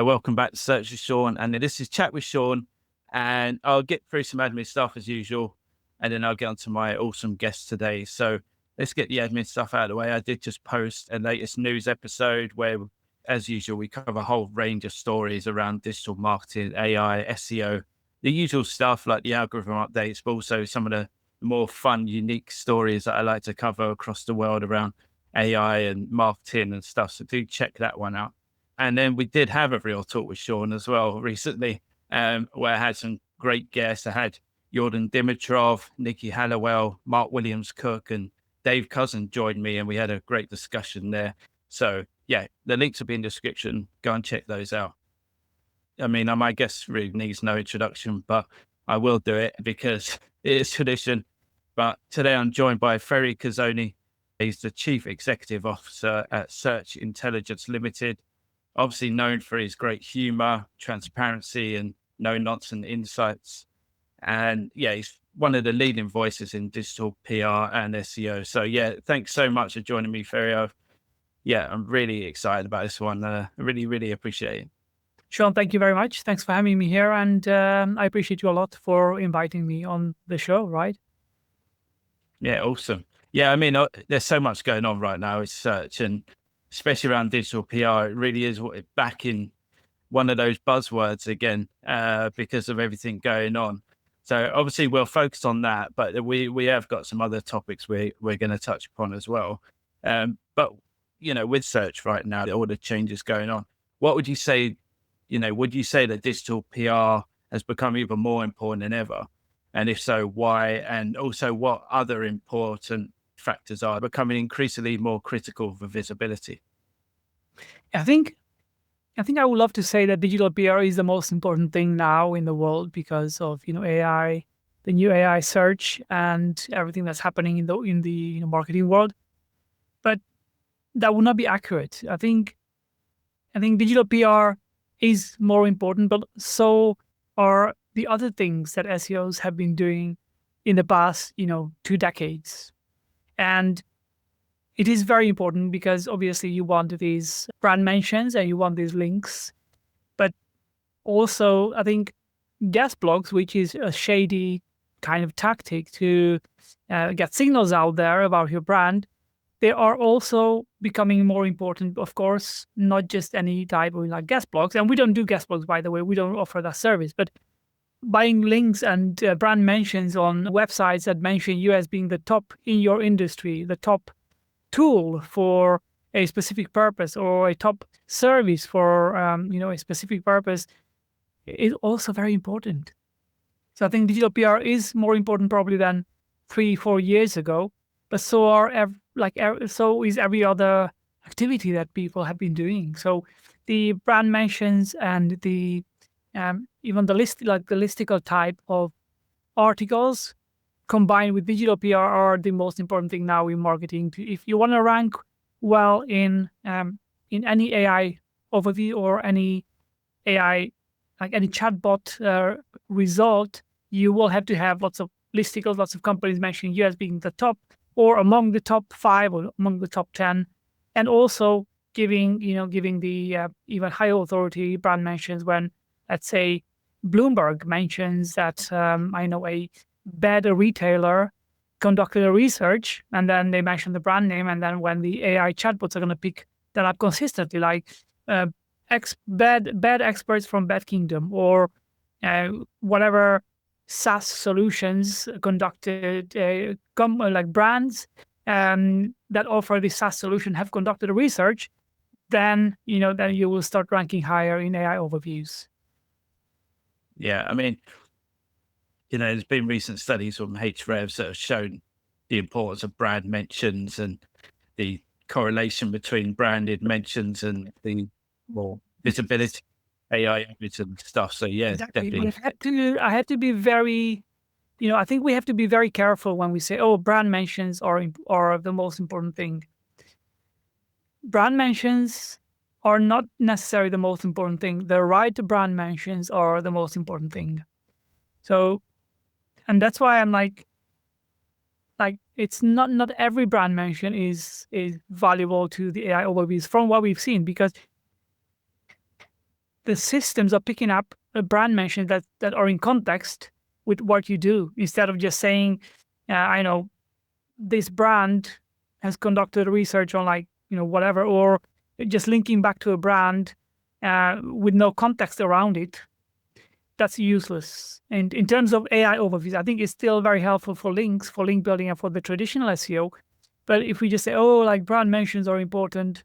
Welcome back to Search with Sean. And this is Chat with Sean. And I'll get through some admin stuff as usual. And then I'll get on to my awesome guest today. So let's get the admin stuff out of the way. I did just post a latest news episode where, as usual, we cover a whole range of stories around digital marketing, AI, SEO, the usual stuff like the algorithm updates, but also some of the more fun, unique stories that I like to cover across the world around AI and marketing and stuff. So do check that one out. And then we did have a real talk with Sean as well recently, where I had some great guests. I had Jordan Dimitrov, Nikki Hallowell, Mark Williams-Cook, and Dave Cousin joined me, and we had a great discussion there. So yeah, the links will be in the description. Go and check those out. I mean, my guest really needs no introduction, but I will do it because it is tradition. But today I'm joined by Fery Kaszoni. He's the Chief Executive Officer at Search Intelligence Limited, obviously known for his great humor, transparency, and no-nonsense insights. And yeah, he's one of the leading voices in digital PR and SEO. So yeah, thanks so much for joining me, Fery. I'm really excited about this one. I really, really appreciate it. Sean, thank you very much. Thanks for having me here. And I appreciate you a lot for inviting me on the show, right? Yeah, awesome. Yeah, I mean, there's so much going on right now with search, and especially around digital PR. It really is back in one of those buzzwords again because of everything going on. So obviously we'll focus on that, but we have got some other topics we're going to touch upon as well. But, with search right now, all the changes going on, what would you say, would you say that digital PR has become even more important than ever? And if so, why? And also what other important factors are becoming increasingly more critical for visibility? I think I would love to say that digital PR is the most important thing now in the world because of AI, the new AI search, and everything that's happening in the marketing world. But that would not be accurate. I think digital PR is more important, but so are the other things that SEOs have been doing in the past 2 decades. And it is very important because obviously you want these brand mentions and you want these links. But also, I think guest blogs, which is a shady kind of tactic to get signals out there about your brand, they are also becoming more important, of course, not just any type of guest blogs. And we don't do guest blogs, by the way. We don't offer that service. But buying links and brand mentions on websites that mention you as being the top in your industry, the top tool for a specific purpose or a top service for a specific purpose is also very important. So I think digital PR is more important probably than 3-4 years ago, but so is every other activity that people have been doing. So the brand mentions and the even the listicle type of articles combined with digital PR are the most important thing now in marketing. If you want to rank well in any AI overview or any AI, like any chatbot result, you will have to have lots of listicles, lots of companies mentioning you as being the top or among the top 5 or among the top 10, and also giving the even higher authority brand mentions when, let's say, Bloomberg mentions that I know a bad retailer conducted a research, and then they mention the brand name, and then when the AI chatbots are going to pick that up consistently, like bad experts from Bad Kingdom or whatever SaaS solutions conducted, like brands that offer the SaaS solution have conducted a research, then you will start ranking higher in AI overviews. Yeah, I mean, there's been recent studies from Heatwave that have shown the importance of brand mentions and the correlation between branded mentions and the more visibility, AI and stuff. So yeah, exactly. Definitely. I have to be very, I think we have to be very careful when we say, oh, brand mentions are the most important thing. Brand mentions are not necessarily the most important thing. The right brand mentions are the most important thing. So, and that's why I'm like it's not every brand mention is valuable to the AI overviews from what we've seen, because the systems are picking up brand mentions that are in context with what you do, instead of just saying, I know this brand has conducted research on like, whatever, or just linking back to a brand with no context around it. That's useless. And in terms of AI overviews, I think it's still very helpful for links, for link building, and for the traditional SEO. But if we just say, oh, like brand mentions are important,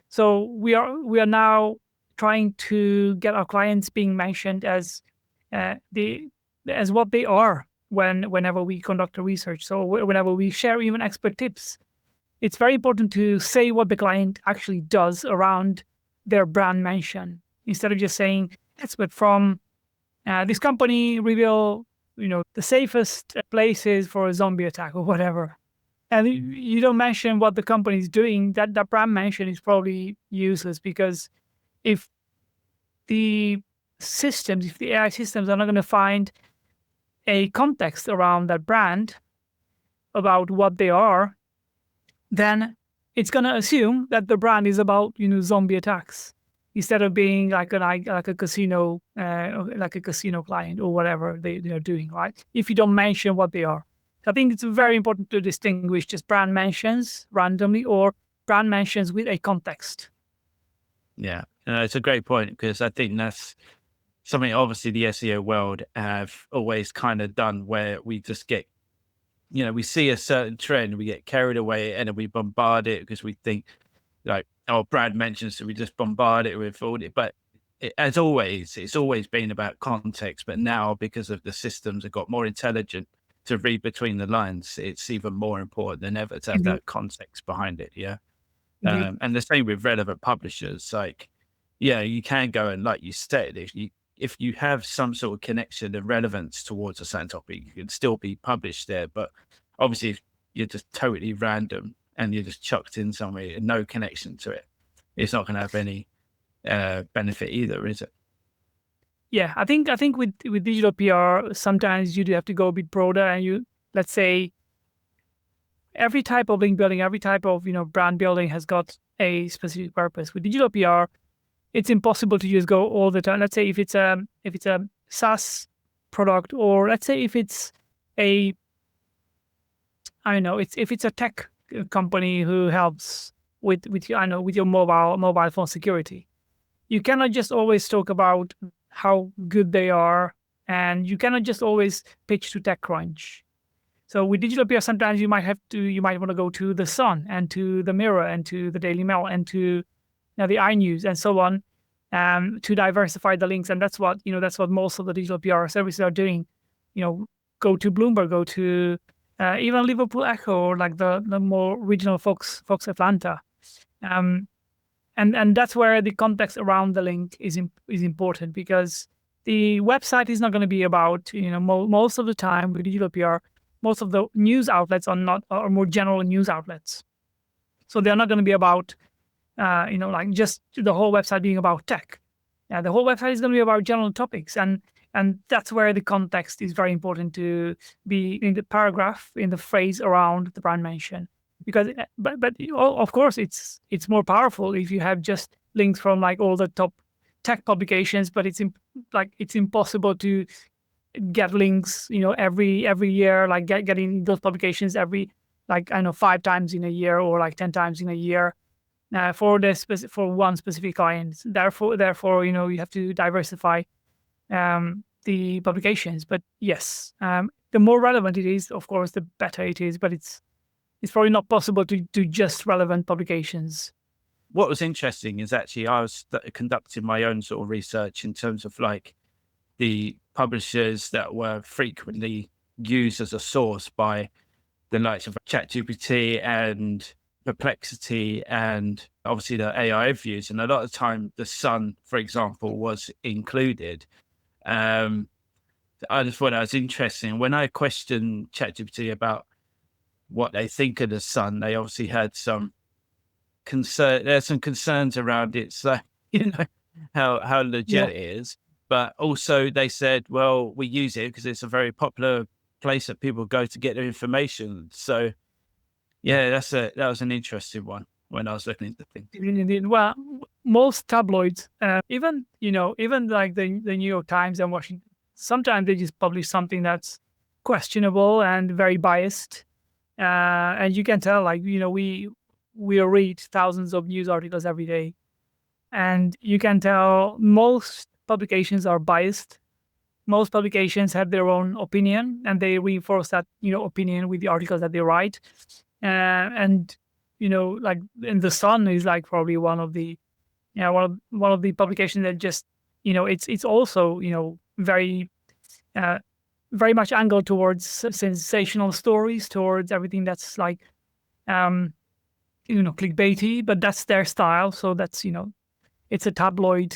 so we are now trying to get our clients being mentioned as what they are whenever we conduct a research. So whenever we share even expert tips, it's very important to say what the client actually does around their brand mention, instead of just saying expert from this company reveal the safest places for a zombie attack or whatever. And you don't mention what the company is doing, that brand mention is probably useless, because if the AI systems are not going to find a context around that brand about what they are, then it's going to assume that the brand is about zombie attacks, instead of being like a casino client or whatever they are doing, right? If you don't mention what they are. I think it's very important to distinguish just brand mentions randomly or brand mentions with a context. Yeah, it's a great point, because I think that's something obviously the SEO world have always kind of done, where we just get, we see a certain trend, we get carried away, and then we bombard it because we think like, oh, brand mentions, so we just bombard it with all it. But as always, it's always been about context. But now, because of the systems have got more intelligent to read between the lines, it's even more important than ever to have that context behind it. Yeah. And the same with relevant publishers. Like, yeah, you can go and, like you said, if you have some sort of connection and relevance towards a certain topic, you can still be published there. But obviously, if you're just totally random and you're just chucked in somewhere and no connection to it, it's not going to have any benefit either, is it? Yeah, I think with digital PR, sometimes you do have to go a bit broader, and let's say, every type of link building, every type of brand building has got a specific purpose. With digital PR, it's impossible to just go all the time. Let's say if it's a SaaS product, or let's say if it's if it's a tech company who helps with your mobile phone security, you cannot just always talk about how good they are, and you cannot just always pitch to TechCrunch. So with digital PR, sometimes you might want to go to the Sun and to the Mirror and to the Daily Mail and to the iNews and so on, to diversify the links. And that's what most of the digital PR services are doing. Go to Bloomberg, go to even Liverpool Echo, or like the more regional Fox Atlanta. And that's where the context around the link is important, because the website is not going to be about, most of the time with digital PR, most of the news outlets are more general news outlets. So they're not going to be about, like just the whole website being about tech. The whole website is going to be about general topics. And that's where the context is very important to be in the paragraph, in the phrase around the brand mention. Because, but of course, it's more powerful if you have just links from like all the top tech publications, but it's impossible to get links, every year, like getting those publications every, 5 times in a year, or like 10 times in a year, for one specific client. Therefore, you have to diversify the publications. But yes, the more relevant it is, of course, the better it is. But it's probably not possible to do just relevant publications. What was interesting is actually I was conducting my own sort of research in terms of like the publishers that were frequently used as a source by the likes of ChatGPT and Perplexity, and obviously the AI views. And a lot of the time, the Sun, for example, was included. I just thought that was interesting. When I questioned ChatGPT about what they think of the Sun, they obviously had some concern. There's some concerns around it, so how legit it is. But also they said, well, we use it because it's a very popular place that people go to get their information. So yeah, that was an interesting one. when I was looking into things. Indeed. Well, most tabloids, even like the New York Times and Washington, sometimes they just publish something that's questionable and very biased, and you can tell. Like we read thousands of news articles every day, and you can tell most publications are biased. Most publications have their own opinion, and they reinforce that opinion with the articles that they write. And like in the Sun is like probably one of the publications that just it's also very very much angled towards sensational stories, towards everything that's like clickbaity, but that's their style. So that's it's a tabloid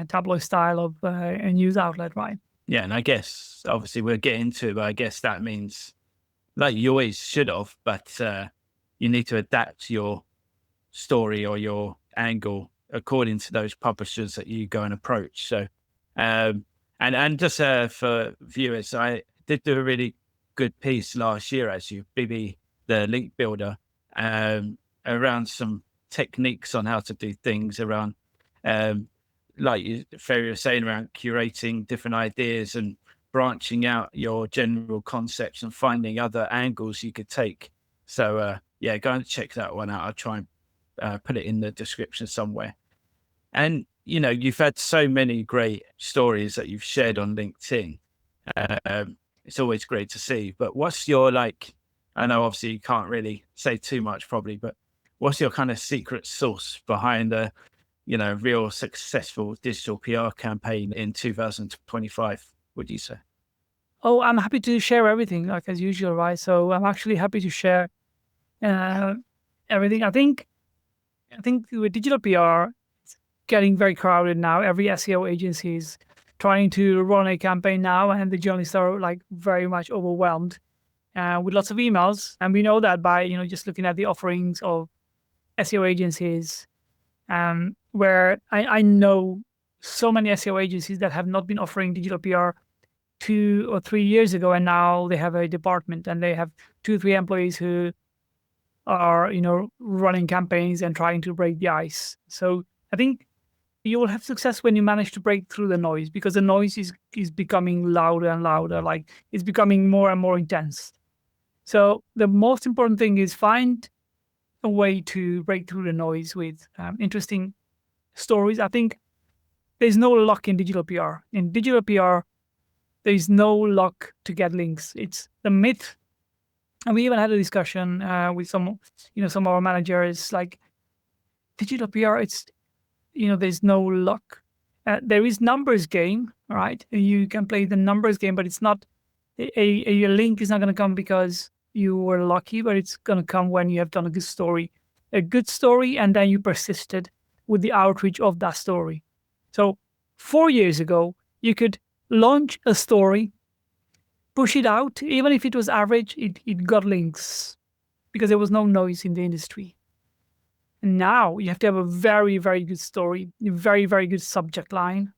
tabloid style of a news outlet, right? Yeah, and I guess obviously we'll get into it, but I guess that means like you always should have, but you need to adapt your story or your angle according to those publishers that you go and approach. So, and just for viewers, I did do a really good piece last year, actually, BB, the link builder, around some techniques on how to do things around, like Fery was saying, around curating different ideas and branching out your general concepts and finding other angles you could take. So, yeah, go and check that one out. I'll try and put it in the description somewhere. And, you've had so many great stories that you've shared on LinkedIn. It's always great to see. But what's your, I know obviously you can't really say too much probably, but what's your kind of secret sauce behind a, real successful digital PR campaign in 2025, would you say? Oh, I'm happy to share everything, like as usual, right? So I'm actually happy to share everything. I think with digital PR, it's getting very crowded now. Every SEO agency is trying to run a campaign now, and the journalists are like very much overwhelmed with lots of emails. And we know that by just looking at the offerings of SEO agencies, where I know so many SEO agencies that have not been offering digital PR 2 or 3 years ago, and now they have a department and they have 2 or 3 employees who are running campaigns and trying to break the ice. So I think you will have success when you manage to break through the noise, because the noise is becoming louder and louder, like it's becoming more and more intense. So the most important thing is find a way to break through the noise with interesting stories. I think there's no luck in digital PR. In digital PR, there's no luck to get links. It's the myth. And we even had a discussion with some of our managers, like digital PR, it's, there's no luck. There is numbers game, right? You can play the numbers game, but it's not, a link is not going to come because you were lucky, but it's going to come when you have done a good story, and then you persisted with the outreach of that story. So 4 years ago, you could launch a story, push it out, even if it was average, it got links because there was no noise in the industry. And now you have to have a very, very good story, a very, very good subject line,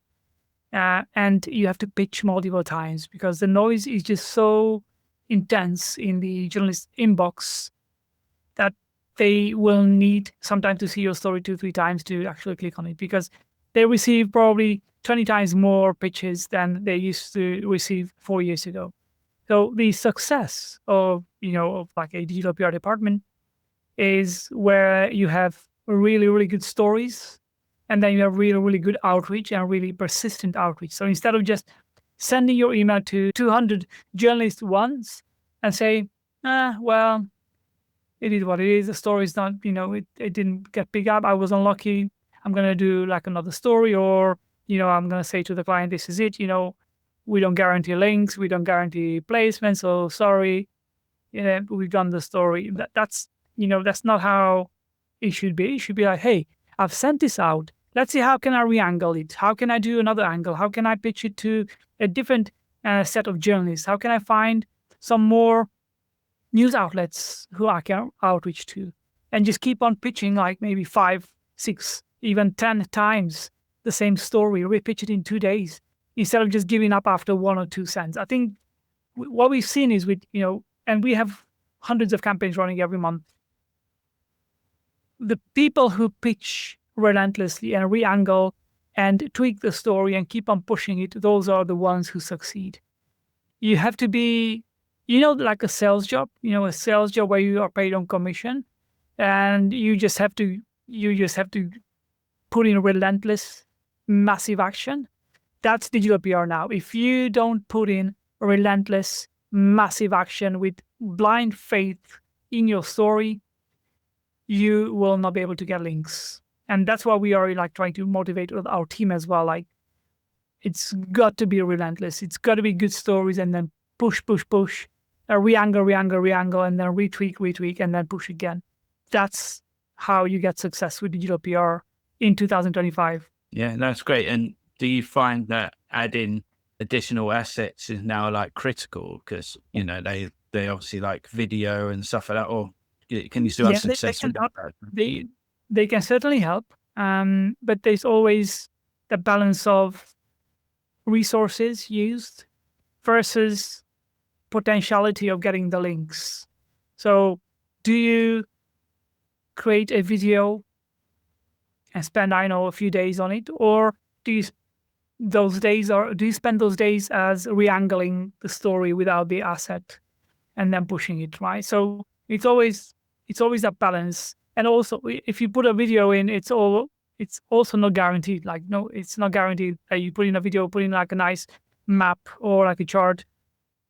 and you have to pitch multiple times because the noise is just so intense in the journalist inbox that they will need some time to see your story 2-3 times to actually click on it, because they receive probably 20 times more pitches than they used to receive 4 years ago. So the success of like a digital PR department is where you have really, really good stories, and then you have really, really good outreach and really persistent outreach. So instead of just sending your email to 200 journalists once and say, well, it is what it is. The story is not, it didn't get picked up. I was unlucky. I'm going to do like another story, or, I'm going to say to the client, this is it. We don't guarantee links. We don't guarantee placements. So sorry, we've done the story. That's not how it should be. It should be like, hey, I've sent this out. Let's see, how can I re-angle it? How can I do another angle? How can I pitch it to a different set of journalists? How can I find some more news outlets who I can outreach to? And just keep on pitching like maybe 5, 6, even 10 times the same story. Repitch it in 2 days instead of just giving up after 1 or 2 cents. I think what we've seen is and we have hundreds of campaigns running every month. the people who pitch relentlessly and re-angle and tweak the story and keep on pushing it, those are the ones who succeed. You have to be, like a sales job, a sales job where you are paid on commission, and you just have to put in relentless, massive action. That's digital PR now. If you don't put in relentless, massive action with blind faith in your story, you will not be able to get links. And that's why we are like trying to motivate our team as well. Like, it's got to be relentless. It's got to be good stories, and then push, re-angle, and then retweak, and then push again. That's how you get success with digital PR in 2025. Yeah, that's great. And do you find that adding additional assets is now like critical? Because, they obviously like video and stuff like that, or can you still have success with that? They can certainly help. But there's always the balance of resources used versus potentiality of getting the links. So do you create a video and spend, a few days on it? Or do you spend those days as re-angling the story without the asset and then pushing it, right? So it's always that balance. And also, if you put a video in, it's also not guaranteed. Like, no, it's not guaranteed that you put in a video, put in like a nice map or like a chart.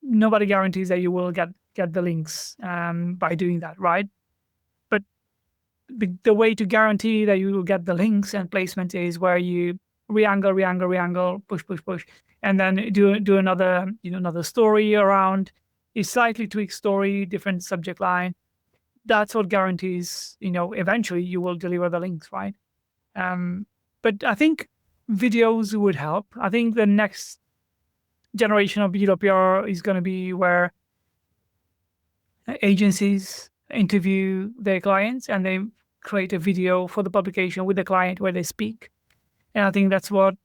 Nobody guarantees that you will get the links by doing that, right? But the way to guarantee that you will get the links and placement is where you re-angle, push, and then do another, another story around a slightly tweaked story, different subject line. That's what guarantees, eventually you will deliver the links, right? But I think videos would help. I think the next generation of digital PR is going to be where agencies interview their clients and they create a video for the publication with the client where they speak. And I think that's what,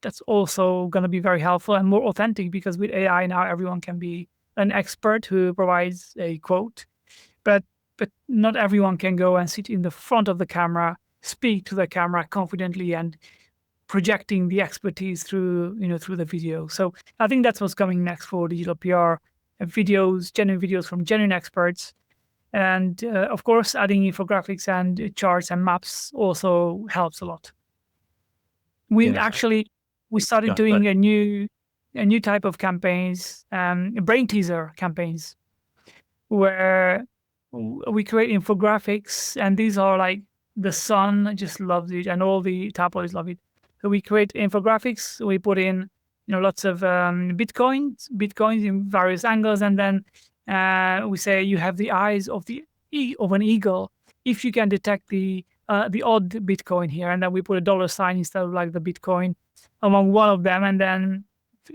that's also going to be very helpful and more authentic, because with AI now, everyone can be an expert who provides a quote, but not everyone can go and sit in the front of the camera, speak to the camera confidently and projecting the expertise through the video. So I think that's what's coming next for digital PR, genuine videos from genuine experts. And of course, adding infographics and charts and maps also helps a lot. We started doing a new type of campaigns, brain teaser campaigns, where we create infographics, and these are like the Sun just loves it, and all the tabloids love it. So we create infographics. We put in lots of bitcoins in various angles, and then we say you have the eyes of an eagle if you can detect the odd Bitcoin here, and then we put a dollar sign instead of like the Bitcoin among one of them, and then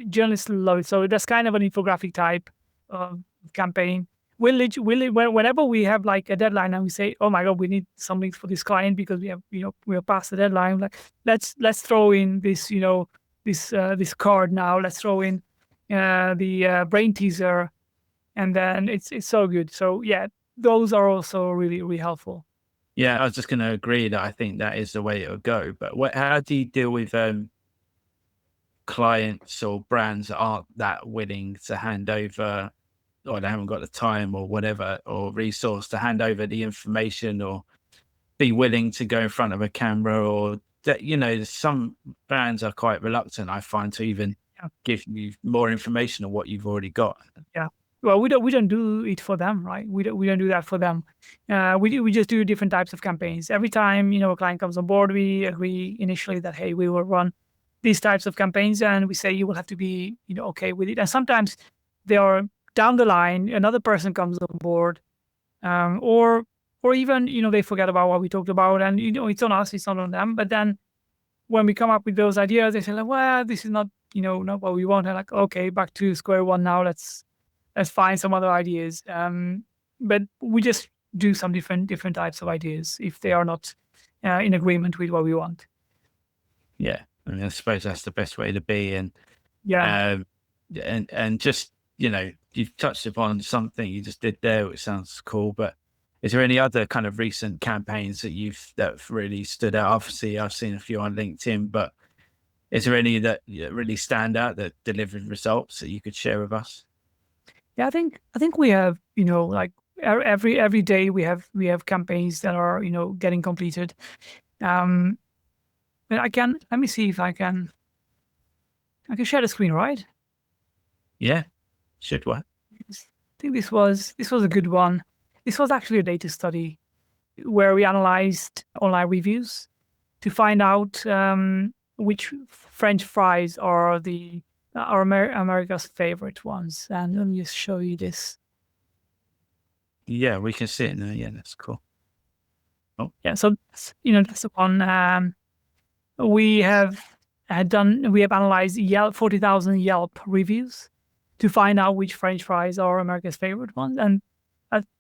journalists love it. So that's kind of an infographic type of campaign. Whenever we have like a deadline and we say, oh my God, we need something for this client because we have, we are past the deadline. Like, let's throw in this, this card now. Let's throw in the brain teaser, and then it's so good. So yeah, those are also really, really helpful. Yeah, I was just going to agree that I think that is the way it will go. But how do you deal with clients or brands that aren't that willing to hand over, or they haven't got the time or whatever, or resource to hand over the information, or be willing to go in front of a camera, or that, some brands are quite reluctant, I find, to even give you more information on what you've already got. Yeah. Well, we don't do it for them, right? We don't do that for them. We just do different types of campaigns. Every time, a client comes on board, we agree initially that, hey, we will run these types of campaigns, and we say you will have to be, okay with it. And sometimes they are down the line, another person comes on board, or even, they forget about what we talked about, and, it's on us, it's not on them. But then when we come up with those ideas, they say like, well, this is not, not what we want. And like, okay, back to square one now. Let's find some other ideas. But we just do some different types of ideas if they are not in agreement with what we want. Yeah, I mean, I suppose that's the best way to be. And yeah, and just, you've touched upon something you just did there, which sounds cool. But Is there any other kind of recent campaigns that really stood out? Obviously, I've seen a few on LinkedIn, but is there any that really stand out that delivered results that you could share with us? Yeah, I think we have, like every day we have campaigns that are, getting completed. But let me see if I can share the screen, right? Yeah, should work. I think this was a good one. This was actually a data study where we analyzed online reviews to find out which French fries are America's favorite ones. And let me just show you this. Yeah, we can see it now. Yeah, that's cool. Oh, yeah. So that's the one. We have analyzed 40,000 Yelp reviews to find out which French fries are America's favorite ones.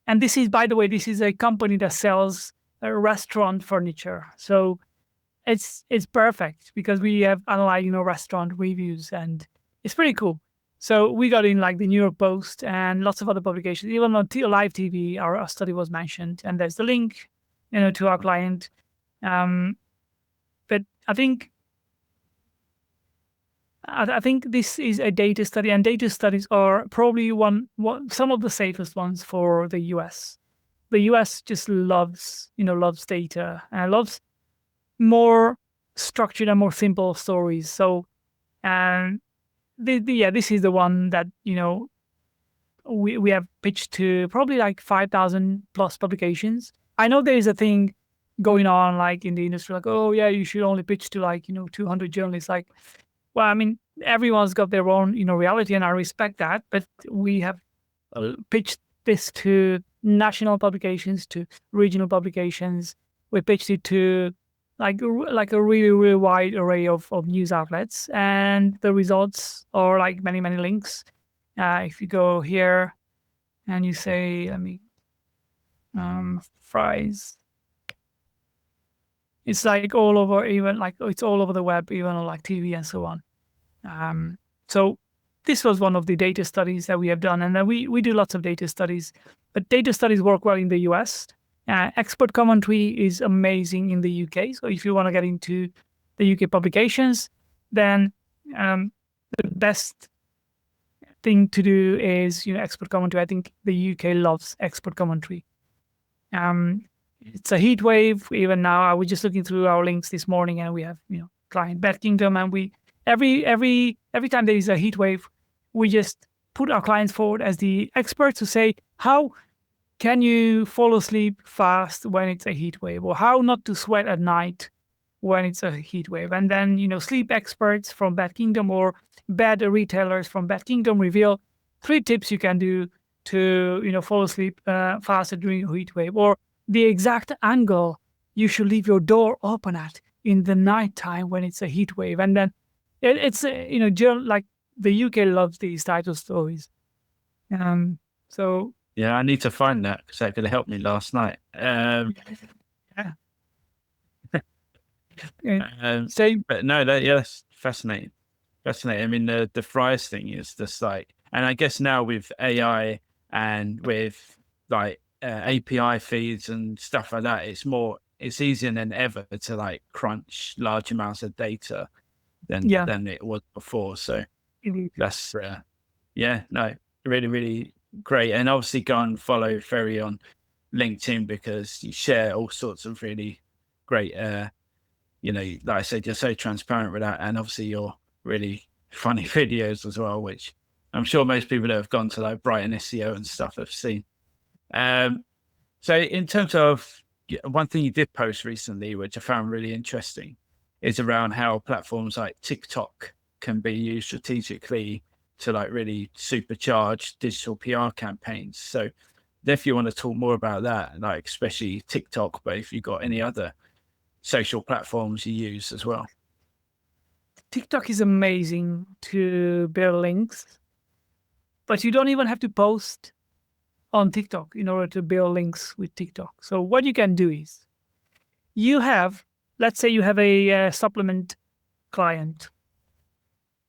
And this is, by the way, this is a company that sells restaurant furniture. So it's perfect because we have analyzed, restaurant reviews, and it's pretty cool. So we got in like the New York Post and lots of other publications. Even on live TV, our study was mentioned, and there's the link, to our client. But I think this is a data study, and data studies are probably some of the safest ones for the US. The US just loves data and loves more structured and more simple stories. So, and this is the one that we have pitched to probably like 5,000 plus publications. I know there is a thing going on like in the industry, like, oh yeah, you should only pitch to like 200 journalists. Like, well, I mean, everyone's got their own reality, and I respect that. But we have pitched this to national publications, to regional publications. We pitched it to like a really, really wide array of news outlets, and the results are like many, many links. If you go here and you say, let me fries, it's like all over, even like it's all over the web, even on like TV and so on. So this was one of the data studies that we have done, and then we do lots of data studies, but data studies work well in the US. Expert commentary is amazing in the UK. So if you want to get into the UK publications, then the best thing to do is expert commentary. I think the UK loves expert commentary. It's a heat wave. Even now, I was just looking through our links this morning, and we have client Bad Kingdom, and we every time there is a heat wave, we just put our clients forward as the experts to say, how can you fall asleep fast when it's a heat wave, or how not to sweat at night when it's a heat wave? And then sleep experts from Bad Kingdom or bad retailers from Bad Kingdom reveal 3 tips you can do to fall asleep faster during a heat wave, or the exact angle you should leave your door open at in the nighttime when it's a heat wave. And then it's like the UK loves these title stories. So yeah, I need to find that because that could have helped me last night. yeah. But no, that's fascinating. Fascinating. I mean, the fries thing is just like, and I guess now with AI and with like API feeds and stuff like that, it's easier than ever to like crunch large amounts of data than it was before. So that's really, really great. And obviously go and follow Fery on LinkedIn because you share all sorts of really great like I said, you're so transparent with that, and obviously you're really funny videos as well, which I'm sure most people that have gone to like Brighton SEO and stuff have seen. So in terms of one thing you did post recently, which I found really interesting, is around how platforms like TikTok can be used strategically to like really supercharge digital PR campaigns. So if you want to talk more about that, like especially TikTok, but if you've got any other social platforms you use as well. TikTok is amazing to build links, but you don't even have to post on TikTok in order to build links with TikTok. So what you can do is let's say you have a supplement client.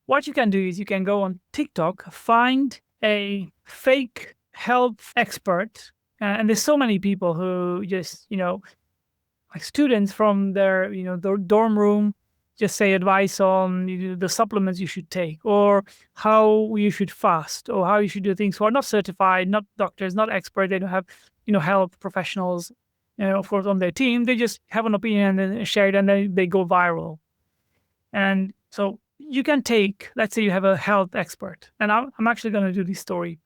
What you can do is you can go on TikTok, find a fake health expert And there's so many people who just, like students from their, their dorm room, just say advice on the supplements you should take, or how you should fast, or how you should do things, who are not certified, not doctors, not experts. They don't have, health professionals, of course, on their team. They just have an opinion and then share it, and then they go viral. And so you can take, let's say you have a health expert, and I'm actually going to do this story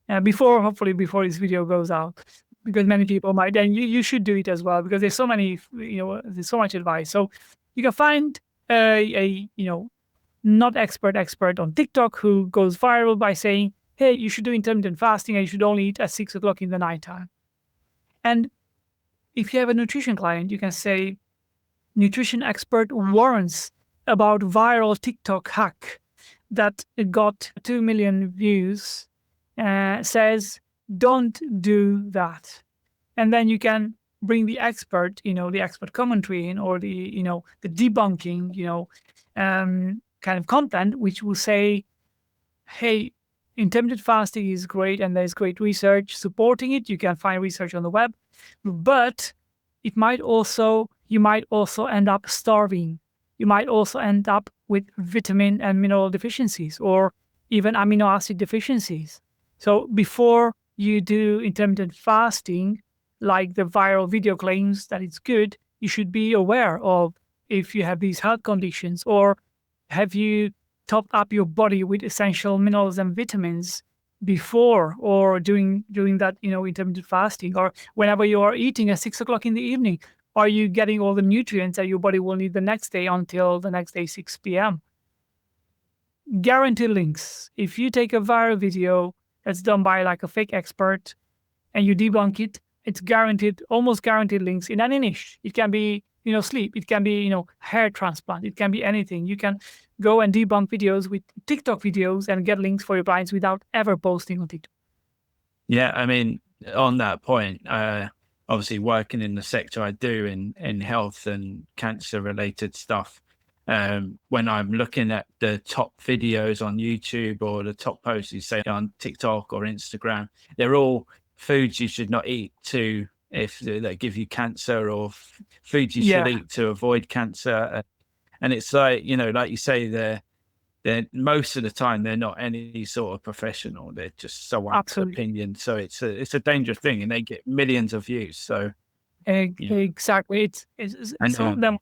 hopefully before this video goes out, because many people might, and you should do it as well, because there's so many, there's so much advice. So you can find a not expert on TikTok who goes viral by saying, hey, you should do intermittent fasting and you should only eat at 6 o'clock in the nighttime. And if you have a nutrition client, you can say, nutrition expert warns about viral TikTok hack that got 2 million views, says, don't do that. And then you can bring the expert, the expert commentary in, or the debunking, kind of content, which will say, hey, intermittent fasting is great and there's great research supporting it. You can find research on the web, but you might also end up starving. You might also end up with vitamin and mineral deficiencies, or even amino acid deficiencies. So before you do intermittent fasting, like the viral video claims that it's good, you should be aware of if you have these health conditions, or have you topped up your body with essential minerals and vitamins before or during that, intermittent fasting, or whenever you are eating at 6 o'clock in the evening. Are you getting all the nutrients that your body will need the next day until the next day, 6 p.m.? Guaranteed links. If you take a viral video that's done by like a fake expert and you debunk it, it's guaranteed, almost guaranteed links in any niche. It can be, sleep. It can be, hair transplant. It can be anything. You can go and debunk videos with TikTok videos and get links for your clients without ever posting on TikTok. Yeah, I mean, on that point, obviously working in the sector I do in health and cancer related stuff, when I'm looking at the top videos on YouTube or the top posts you say on TikTok or Instagram, they're all foods you should not eat if they give you cancer, or foods you should eat to avoid cancer. And it's like, like you say, they're most of the time they're not any sort of professional. They're just someone's opinion. So it's a dangerous thing, and they get millions of views. So exactly, it's some of them,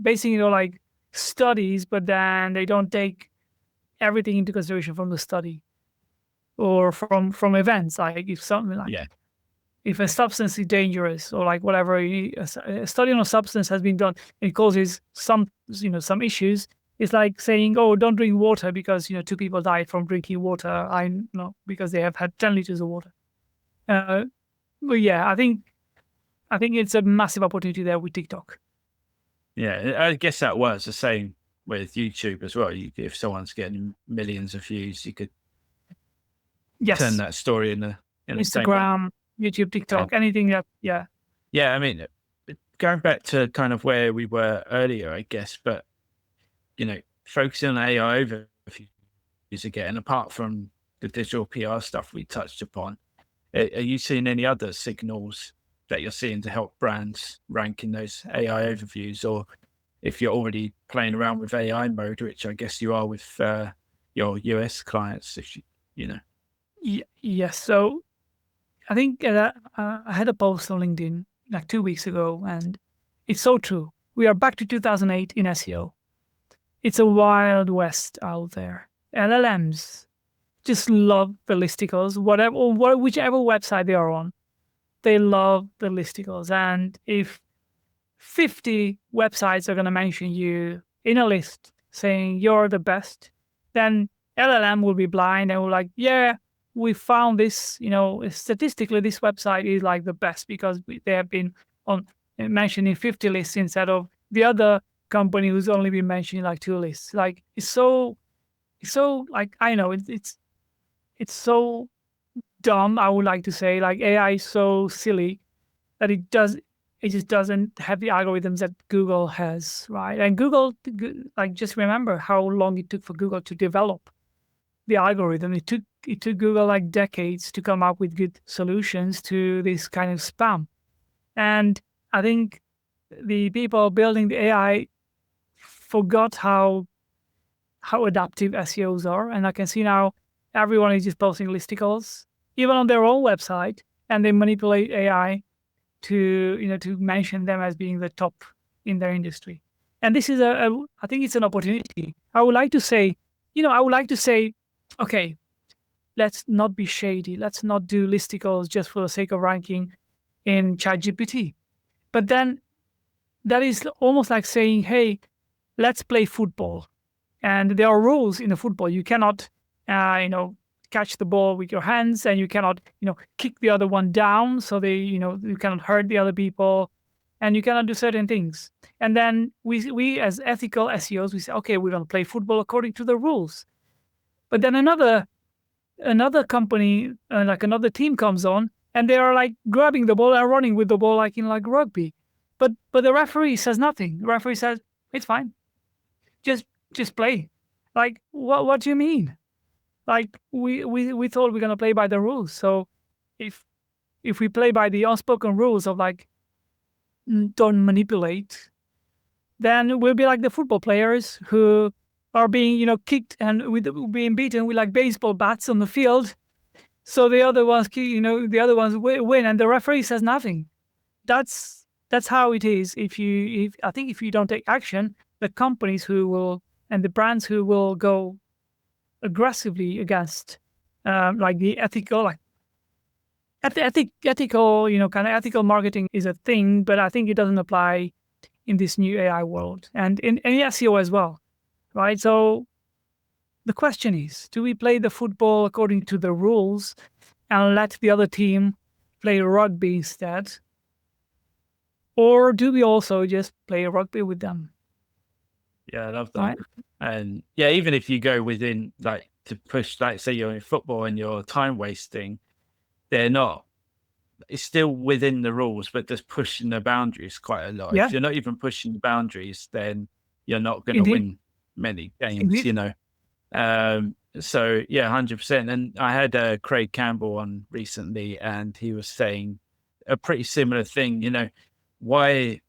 basically, like studies, but then they don't take everything into consideration from the study or from events. Like if something like if a substance is dangerous, or like whatever, a study on a substance has been done, it causes some issues. It's like saying, oh, don't drink water because 2 people died from drinking water. I know, because they have had 10 liters of water. But yeah, I think it's a massive opportunity there with TikTok. Yeah, I guess that was the same with YouTube as well. If someone's getting millions of views, you could turn that story in Instagram, YouTube, TikTok, anything that, Yeah, I mean, going back to kind of where we were earlier, I guess, but, focusing on AI overviews again, apart from the digital PR stuff we touched upon, are you seeing any other signals that you're seeing to help brands rank in those AI overviews? Or if you're already playing around with AI mode, which I guess you are with your US clients, Yes. So I think I had a post on LinkedIn like 2 weeks ago, and it's so true. We are back to 2008 in SEO. It's a wild west out there. LLMs just love the listicles, whichever website they are on. They love the listicles. And if 50 websites are going to mention you in a list saying you're the best, then LLM will be blind and will like, yeah, we found this, statistically, this website is like the best because they have been mentioned in 50 lists instead of the other company who's only been mentioned in like 2 lists. Like it's so like, I know it's so dumb. I would like to say, like, AI is so silly that it just doesn't have the algorithms that Google has, right? And Google, like, just remember how long it took for Google to develop the algorithm. It took it took Google like decades to come up with good solutions to this kind of spam. And I think the people building the AI forgot how adaptive SEOs are. And I can see now everyone is just posting listicles, even on their own website, and they manipulate AI to mention them as being the top in their industry. And this is I think it's an opportunity. I would like to say, okay, let's not be shady. Let's not do listicles just for the sake of ranking in ChatGPT. But then that is almost like saying, hey, let's play football. And there are rules in the football. You cannot, catch the ball with your hands, and you cannot, kick the other one down. So you cannot hurt the other people, and you cannot do certain things. And then we as ethical SEOs, we say, okay, we're going to play football according to the rules. But then another company, like another team comes on, and they are like grabbing the ball and running with the ball like in like rugby. But the referee says nothing. The referee says, it's fine. Just play. Like, what do you mean? Like, we thought we're going to play by the rules. So if we play by the unspoken rules of like, don't manipulate, then we'll be like the football players who are being, kicked and being beaten with like baseball bats on the field. So the other ones, win, and the referee says nothing. That's how it is. If you don't take action, the companies and the brands who will go aggressively against, like the ethical, like ethical, kind of ethical marketing is a thing, but I think it doesn't apply in this new AI world and in SEO as well, right? So the question is, do we play the football according to the rules and let the other team play rugby instead? Or do we also just play rugby with them? Yeah, I love that. Right. And yeah, even if you go within, like, to push, like, say you're in football and you're time wasting, it's still within the rules, but just pushing the boundaries quite a lot. Yeah. If you're not even pushing the boundaries, then you're not going to Indeed. win many games, Indeed. So yeah, 100%. And I had Craig Campbell on recently, and he was saying a pretty similar thing, why,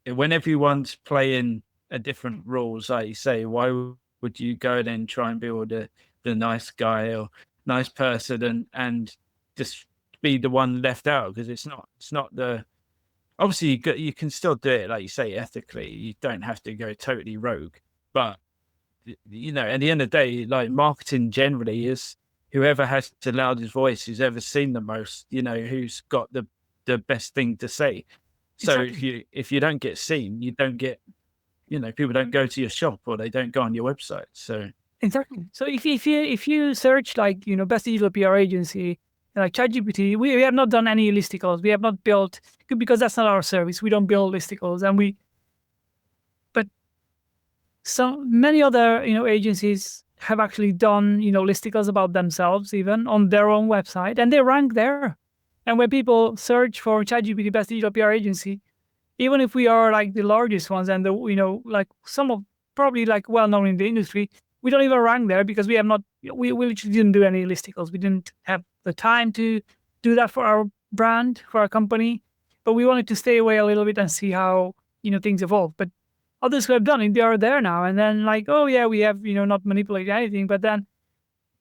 when everyone's playing a different rules, like you say, why would you go then try and be the nice guy or nice person and just be the one left out? Because it's not obviously you can still do it, like you say, ethically. You don't have to go totally rogue, but at the end of the day, like, marketing generally is whoever has the loudest voice, who's ever seen the most, who's got the best thing to say. So Exactly. if you don't get seen, you don't get, people don't go to your shop or they don't go on your website. So Exactly. So if you search like, best digital PR agency, like ChatGPT, we have not done any listicles. We have not built, because that's not our service. We don't build listicles, but so many other, agencies have actually done, listicles about themselves, even on their own website, and they rank there. And when people search for ChatGPT best digital PR agency, even if we are like the largest ones and like some of probably like well known in the industry, we don't even rank there because we literally didn't do any listicles. We didn't have the time to do that for our brand, for our company, but we wanted to stay away a little bit and see how, things evolve. But others who have done it, they are there now. And then like, oh yeah, we have, not manipulated anything, but then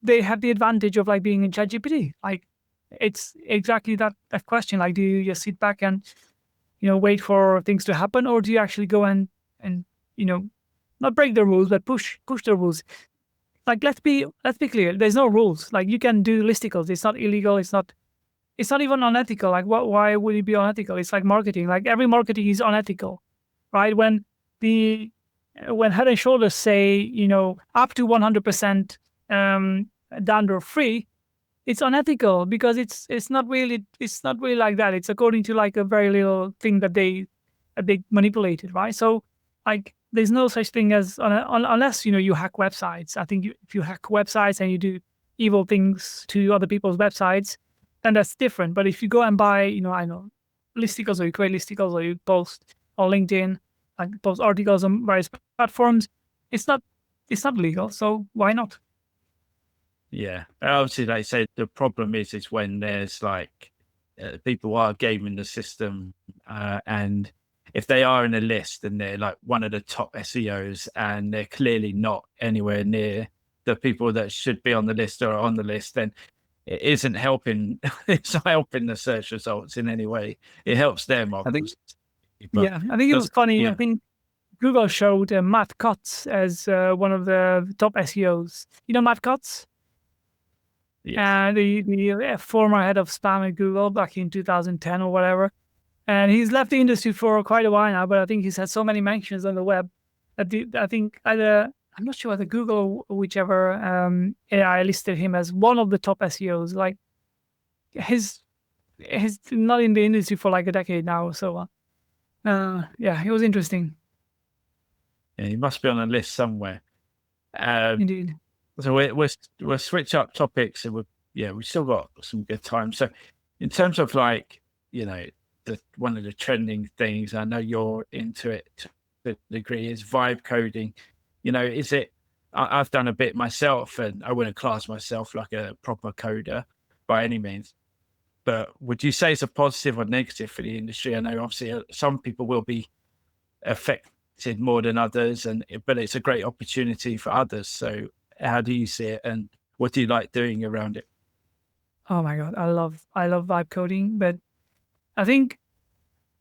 they have the advantage of like being in ChatGPT. Like, it's exactly that question. Like, do you just sit back and, wait for things to happen, or do you actually go and not break the rules, but push the rules? Like, let's be clear. There's no rules. Like, you can do listicles. It's not illegal. It's not even unethical. Like, why would it be unethical? It's like marketing. Like, every marketing is unethical, right? When Head and Shoulders say, up to 100% dandruff free, it's unethical because it's not really like that. It's according to like a very little thing that they manipulated, right? So like, there's no such thing as unless you hack websites. I think if you hack websites and you do evil things to other people's websites, then that's different. But if you go and buy, listicles, or you create listicles, or you post on LinkedIn, like post articles on various platforms, it's not legal. So why not? Yeah. Obviously, like I said, the problem is when there's like people are gaming the system, and if they are in a list and they're like one of the top SEOs and they're clearly not anywhere near the people that should be on the list or on the list, then it isn't helping. It's not helping the search results in any way. It helps them, I think, obviously, but yeah, I think it does was funny. I yeah, think Google showed Matt Cutts as one of the top SEOs. You know Matt Cutts? yes. The former head of spam at Google back in 2010 or whatever. And he's left the industry for quite a while now, but I think he's had so many mentions on the web that I think either, I'm not sure whether Google or whichever AI listed him as one of the top SEOs. Like he's not in the industry for like a decade now. So yeah, it was interesting. Yeah, he must be on a list somewhere. Um, Indeed. So we'll switch up topics, and we still got some good time. So in terms of like, the one of the trending things, I know you're into it to a degree, is vibe coding. Is it? I've done a bit myself, and I wouldn't class myself like a proper coder by any means. But would you say it's a positive or negative for the industry? I know obviously some people will be affected more than others, but it's a great opportunity for others. So how do you see it, and what do you like doing around it? Oh my God, I love vibe coding, but I think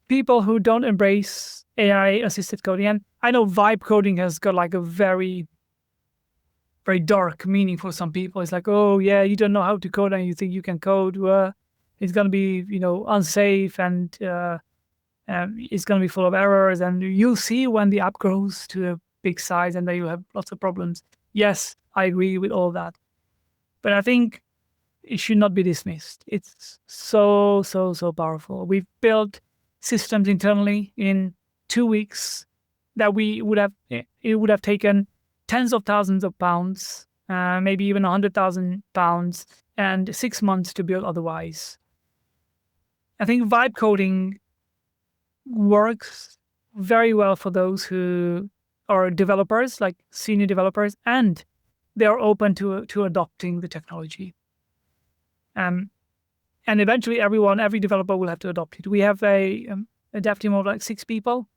people who don't embrace AI assisted coding, and I know vibe coding has got like a very very dark meaning for some people. It's like, oh yeah, you don't know how to code and you think you can code. It's gonna be unsafe and it's gonna be full of errors. And you'll see when the app grows to a big size and then you'll have lots of problems. Yes, I agree with all that, but I think it should not be dismissed. It's so powerful. We've built systems internally in 2 weeks that it would have taken tens of thousands of pounds, maybe even 100,000 pounds, and 6 months to build otherwise. I think vibe coding works very well for those who are developers, like senior developers, and they are open to adopting the technology. And eventually every developer will have to adopt it. We have a dev team of like 6 people,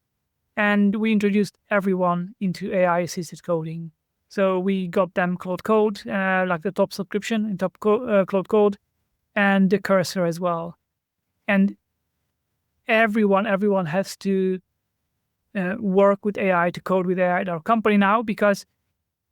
and we introduced everyone into AI-assisted coding. So we got them Cloud Code, like the top subscription in Cloud Code, and the cursor as well. And everyone has to work with AI, to code with AI at our company now,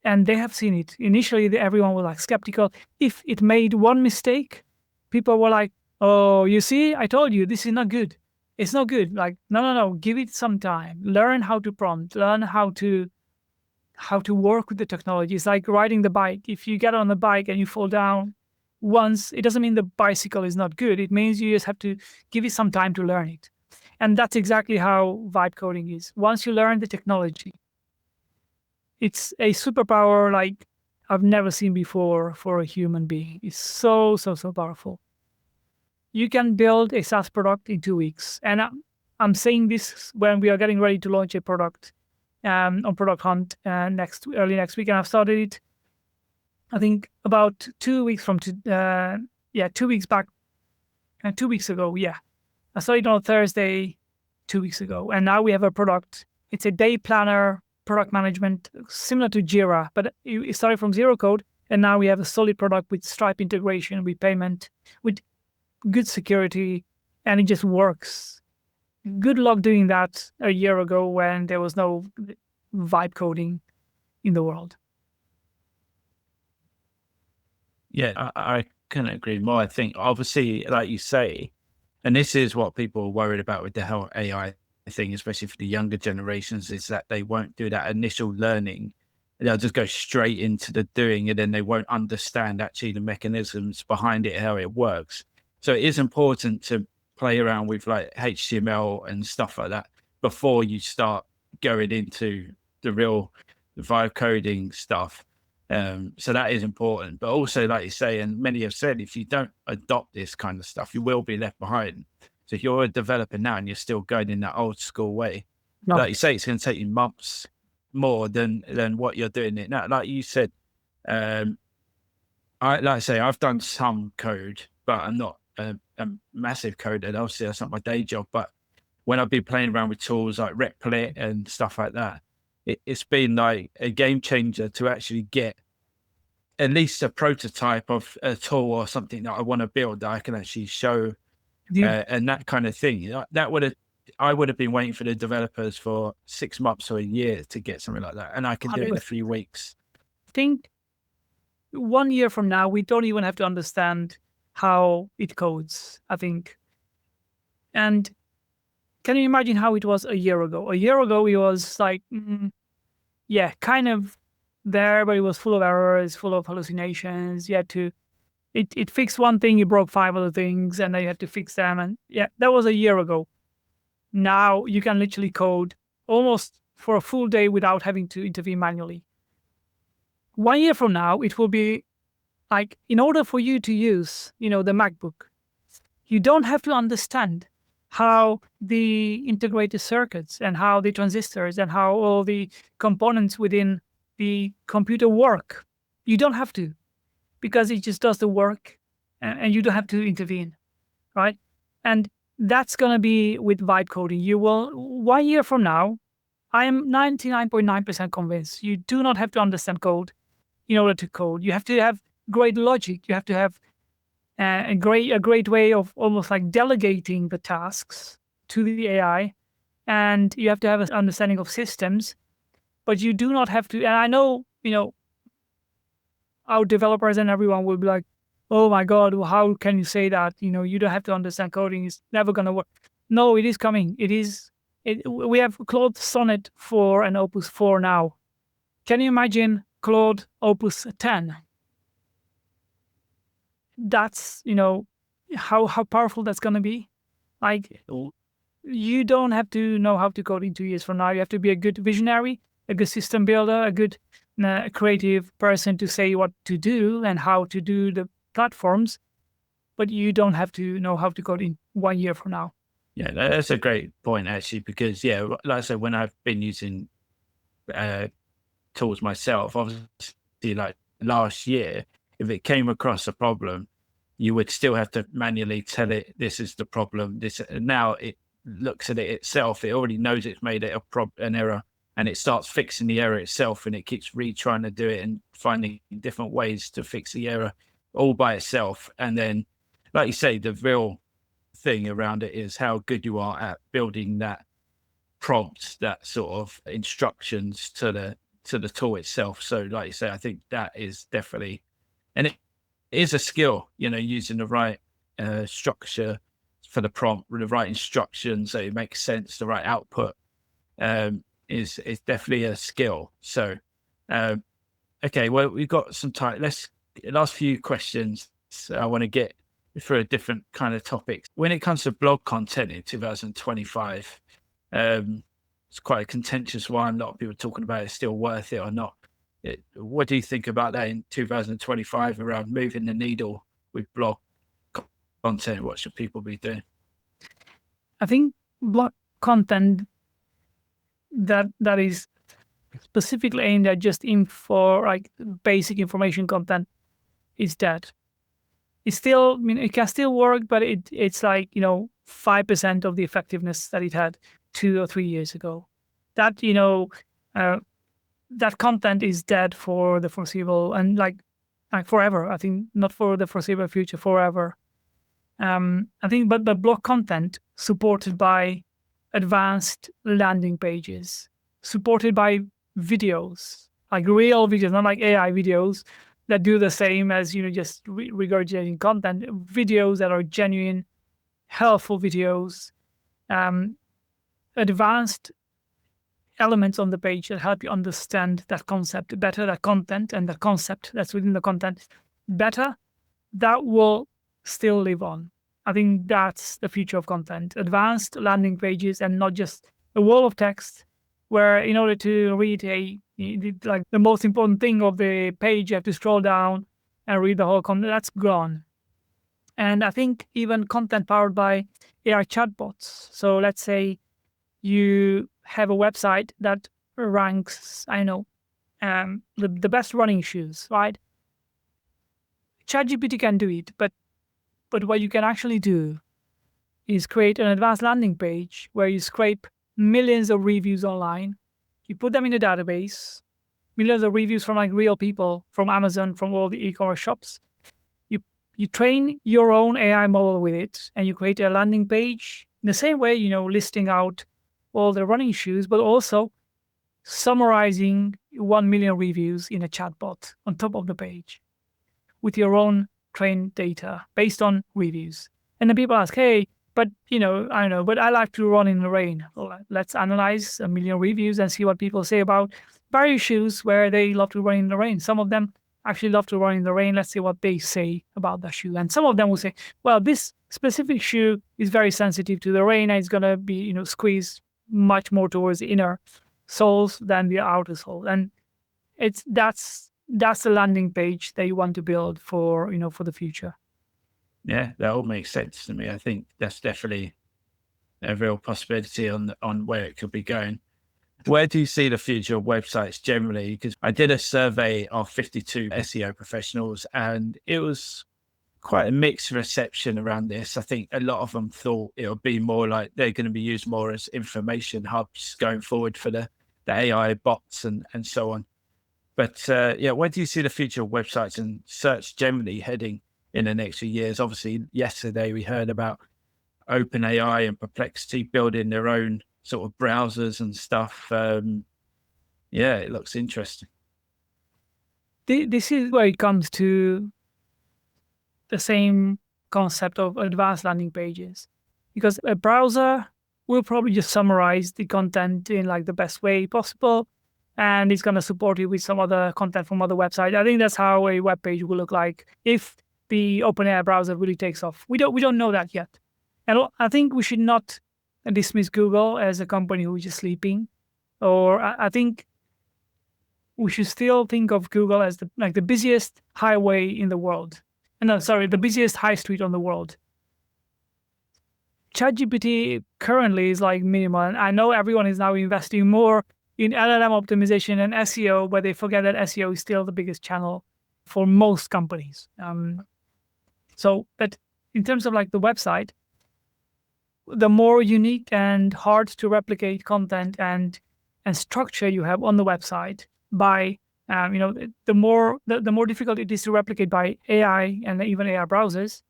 and they have seen it. Initially, everyone was like skeptical. If it made one mistake, people were like, "Oh, you see, I told you, this is not good. It's not good." Like, no, give it some time. Learn how to prompt. Learn how to work with the technology. It's like riding the bike. If you get on the bike and you fall down once, it doesn't mean the bicycle is not good. It means you just have to give it some time to learn it. And that's exactly how vibe coding is. Once you learn the technology, it's a superpower like I've never seen before for a human being. It's so powerful. You can build a SaaS product in 2 weeks. And I'm saying this when we are getting ready to launch a product on Product Hunt early next week. And I've started it, I think, about 2 weeks from 2 weeks back, 2 weeks ago. Yeah, I started on Thursday 2 weeks ago, and now we have a product. It's a day planner, product management, similar to Jira, but it started from zero code, and now we have a solid product with Stripe integration, with payment, with good security, and it just works. Good luck doing that a year ago when there was no vibe coding in the world. Yeah, I couldn't agree more. I think obviously, like you say, and this is what people are worried about with the whole AI thing, especially for the younger generations, is that they won't do that initial learning. They'll just go straight into the doing, and then they won't understand actually the mechanisms behind it, how it works. So it is important to play around with like HTML and stuff like that before you start going into the real vibe coding stuff. So that is important. But also, like you say, and many have said, if you don't adopt this kind of stuff, you will be left behind. So if you're a developer now and you're still going in that old school way, No. like you say, it's going to take you months more than what you're doing it now. Like you said, like I say, I've done some code, but I'm not a massive coder. Obviously, that's not my day job. But when I've been playing around with tools like Replit and stuff like that, it's been like a game changer to actually get at least a prototype of a tool or something that I want to build that I can actually show, Yeah, and that kind of thing. That would have, I would have been waiting for the developers for 6 months or a year to get something like that, and I can do it in a 100%. few weeks. I think 1 year from now, we don't even have to understand how it codes, I think. And can you imagine how it was a year ago? A year ago, it was like, yeah, kind of there, but it was full of errors, full of hallucinations. You had to, it fixed one thing, it broke 5 other things, and then you had to fix them. And yeah, that was a year ago. Now you can literally code almost for a full day without having to intervene manually. 1 year from now, it will be like, in order for you to use, the MacBook, you don't have to understand how the integrated circuits and how the transistors and how all the components within the computer work. You don't have to, because it just does the work, and you don't have to intervene, right? And that's going to be with vibe coding. You will, 1 year from now, I am 99.9% convinced you do not have to understand code in order to code. You have to have great logic. You have to have a great way of almost like delegating the tasks to the AI, and you have to have an understanding of systems. But you do not have to. And I know, our developers and everyone will be like, "Oh my God, how can you say that? You don't have to understand coding. It's never gonna work." No, it is coming. It is. We have Claude Sonnet 4 and Opus 4 now. Can you imagine Claude Opus 10? That's, how powerful that's going to be. Like, you don't have to know how to code in 2 years from now. You have to be a good visionary, a good system builder, a good creative person to say what to do and how to do the platforms. But you don't have to know how to code in 1 year from now. Yeah, that's a great point actually, because yeah, like I said, when I've been using tools myself, obviously, like last year, if it came across a problem, you would still have to manually tell it this is the problem. This now it looks at it itself. It already knows it's made it an error, and it starts fixing the error itself, and it keeps retrying to do it and finding different ways to fix the error all by itself. And then, like you say, the real thing around it is how good you are at building that prompt, that sort of instructions to the tool itself. So like you say, I think that is definitely, and it is a skill, using the right structure for the prompt, with the right instructions so it makes sense, the right output, is definitely a skill. So okay, well, we've got some time. Last few questions. So I want to get through a different kind of topics. When it comes to blog content in 2025, it's quite a contentious one. A lot of people are talking about it's still worth it or not. What do you think about that in 2025 around moving the needle with blog content? What should people be doing? I think blog content that is specifically aimed at just like basic information content is dead. It's still, it can still work, but it's like, 5% of the effectiveness that it had 2 or 3 years ago. That, that content is dead for the foreseeable, and like forever. I think not for the foreseeable future, forever. I think, but the blog content supported by advanced landing pages, supported by videos, like real videos, not like AI videos that do the same as, just regurgitating content, videos that are genuine, helpful videos, advanced elements on the page that help you understand that concept better, that content and the concept that's within the content better, that will still live on. I think that's the future of content. Advanced landing pages, and not just a wall of text where in order to read like the most important thing of the page, you have to scroll down and read the whole content. That's gone. And I think even content powered by AI chatbots. So let's say you have a website that ranks, the best running shoes, right? ChatGPT can do it, but what you can actually do is create an advanced landing page where you scrape millions of reviews online, you put them in a database, millions of reviews from like real people, from Amazon, from all the e-commerce shops. You train your own AI model with it, and you create a landing page in the same way, listing out all the running shoes, but also summarizing 1 million reviews in a chatbot on top of the page with your own trained data based on reviews. And then people ask, hey, but I don't know, but I like to run in the rain. Well, let's analyze 1 million reviews and see what people say about various shoes where they love to run in the rain. Some of them actually love to run in the rain. Let's see what they say about that shoe. And some of them will say, well, this specific shoe is very sensitive to the rain and it's going to be, squeezed much more towards the inner soles than the outer sole. And that's the landing page that you want to build for the future. Yeah, that all makes sense to me. I think that's definitely a real possibility on where it could be going. Where do you see the future of websites generally? Because I did a survey of 52 SEO professionals and it was quite a mixed reception around this. I think a lot of them thought it would be more like they're going to be used more as information hubs going forward for the AI bots and so on. But where do you see the future of websites and search generally heading in the next few years? Obviously, yesterday we heard about OpenAI and Perplexity building their own sort of browsers and stuff. It looks interesting. This is where it comes to the same concept of advanced landing pages, because a browser will probably just summarize the content in like the best way possible, and it's going to support you with some other content from other websites. I think that's how a web page will look like if the OpenAI browser really takes off. We don't know that yet, and I think we should not dismiss Google as a company who is just sleeping, or I think we should still think of Google as the busiest highway in the world. No, sorry, the busiest high street on the world. ChatGPT currently is like minimal, and I know everyone is now investing more in LLM optimization and SEO, but they forget that SEO is still the biggest channel for most companies. But in terms of like the website, the more unique and hard to replicate content and structure you have on the website by the more difficult it is to replicate by AI and even AI browsers,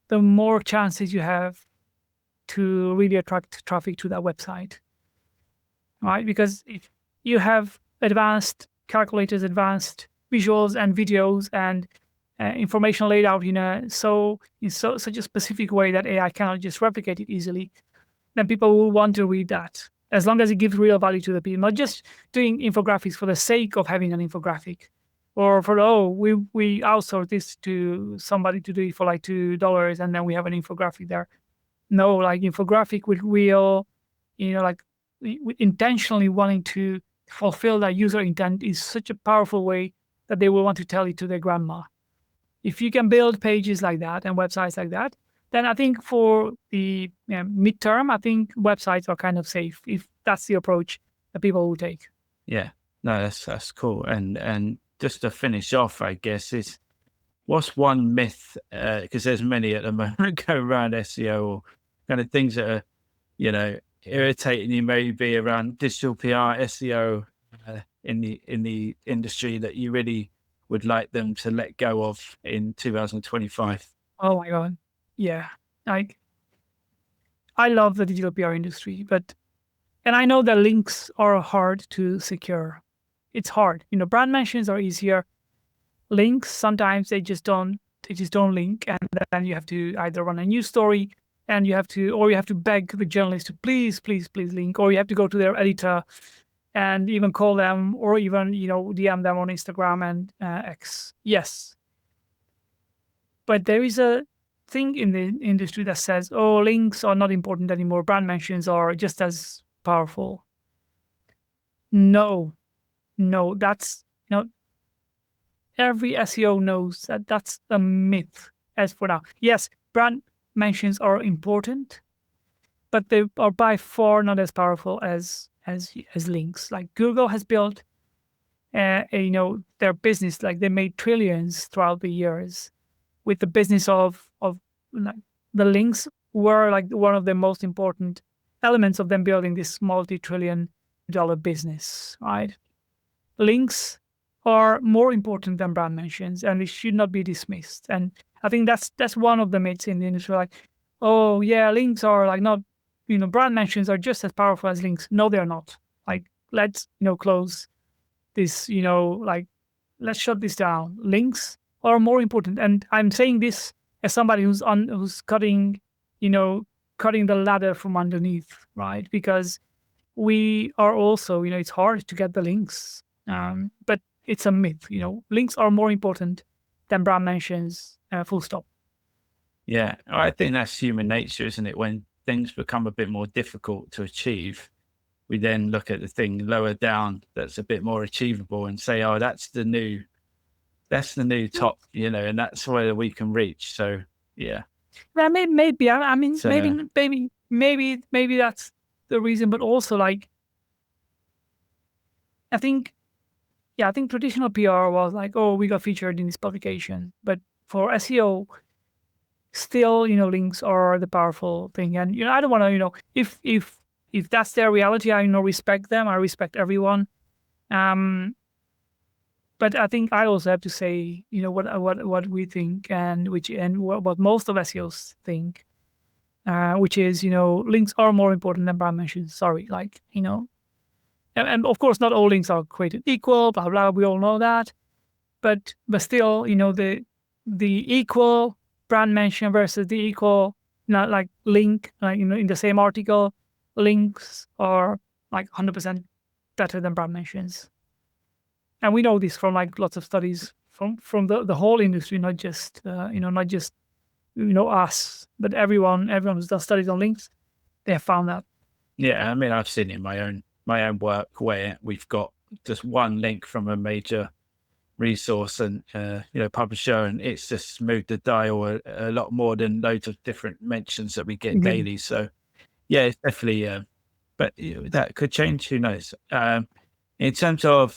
the more chances you have to really attract traffic to that website, right? Because if you have advanced calculators, advanced visuals and videos and information laid out in such a specific way that AI cannot just replicate it easily, then people will want to read that, as long as it gives real value to the people, not just doing infographics for the sake of having an infographic, or we outsource this to somebody to do it for like $2 and then we have an infographic there. No, like infographic with real, intentionally wanting to fulfill that user intent is such a powerful way that they will want to tell it to their grandma. If you can build pages like that and websites like that, then I think for the midterm, I think websites are kind of safe if that's the approach that people will take. Yeah, no, that's cool. And just to finish off, I guess, is what's one myth, because there's many at the moment go around SEO or kind of things that are, irritating you maybe around digital PR, SEO in the industry that you really would like them to let go of in 2025? Oh my God. Yeah. Like, I love the digital PR industry, and I know that links are hard to secure. It's hard. Brand mentions are easier. Links, sometimes they just don't link. And then you have to either run a news story and you have to beg the journalist to please link, or you have to go to their editor and even call them, or even, DM them on Instagram and X. Yes. But there is a thing in the industry that says, oh, links are not important anymore. Brand mentions are just as powerful. No, that's, every SEO knows that that's a myth as for now. Yes, brand mentions are important, but they are by far not as powerful as links. Like Google has built their business, like they made trillions throughout the years with the business of like, the links were like one of the most important elements of them building this multi-trillion-dollar business, right? Links are more important than brand mentions, and it should not be dismissed. And I think that's one of the myths in the industry. Like, oh yeah, links are like not, brand mentions are just as powerful as links. No, they're not. Like, let's close this. Like, let's shut this down. Links are more important, and I'm saying this as somebody who's cutting the ladder from underneath, right? Because we are also, it's hard to get the links, but it's a myth. Links are more important than brand mentions. Full stop. Yeah, I think that's human nature, isn't it? When things become a bit more difficult to achieve, we then look at the thing lower down that's a bit more achievable and say, oh, that's the new top, and that's where we can reach. So yeah. Well, maybe. I mean, So maybe that's the reason. But also, like, I think traditional PR was like, oh, we got featured in this publication. But for SEO, still, links are the powerful thing. And I don't want to, if that's their reality, I respect them. I respect everyone. But I think I also have to say, what we think and what most of SEOs think, which is, links are more important than brand mentions. Sorry, like, and of course, not all links are created equal. Blah blah. We all know that, but still, the equal brand mention versus the equal, like link, like in the same article, links are like 100% better than brand mentions. And we know this from like lots of studies from the whole industry, not just us, but everyone who's done studies on links, they have found that. Yeah, I mean, I've seen it in my own work where we've got just one link from a major resource and publisher, and it's just moved the dial a lot more than loads of different mentions that we get daily. So yeah, it's definitely, but that could change. Who knows? In terms of,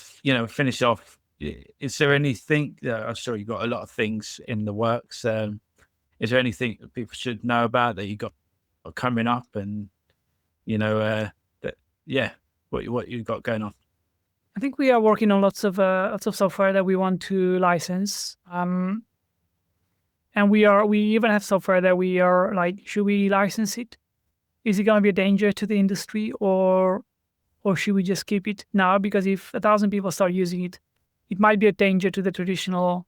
finish off, is there anything, I'm sure you've got a lot of things in the works. Is there anything that people should know about that you got coming up and, what you've got going on? I think we are working on lots of software that we want to license. And we even have software that we are like, should we license it? Is it going to be a danger to the industry, or should we just keep it now? Because if 1,000 people start using it, it might be a danger to the traditional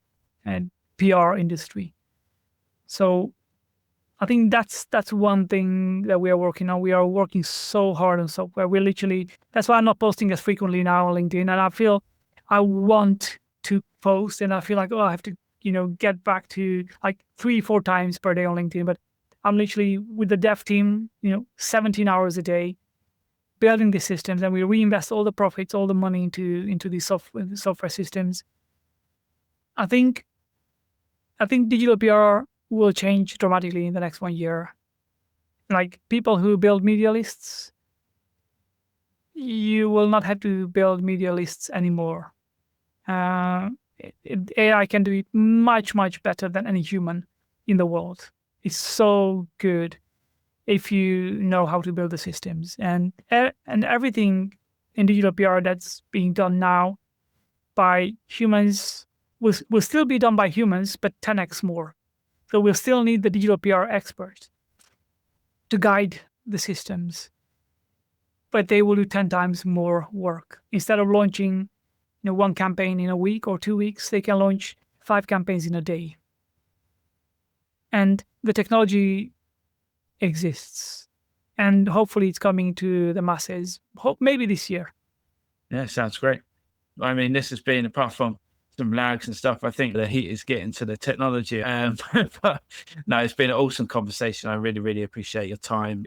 PR industry. So I think that's one thing that we are working on. We are working so hard on software. That's why I'm not posting as frequently now on LinkedIn. And I feel I want to post, and I feel like, I have to, get back to like 3-4 times per day on LinkedIn. But I'm literally with the dev team, 17 hours a day, building the systems, and we reinvest all the profits, all the money into these software systems. I think digital PR will change dramatically in the next 1 year. Like, people who build media lists, you will not have to build media lists anymore. AI can do it much, much better than any human in the world. It's so good if you know how to build the systems, and everything in digital PR that's being done now by humans will still be done by humans, but 10x more. So we'll still need the digital PR expert to guide the systems, but they will do 10 times more work. Instead of launching, one campaign in a week or 2 weeks, they can launch 5 campaigns in a day. And the technology exists, and hopefully it's coming to the masses. Maybe this year. Yeah, sounds great. I mean, this has been, apart from some lags and stuff, I think the heat is getting to the technology. But no, it's been an awesome conversation. I really, really appreciate your time.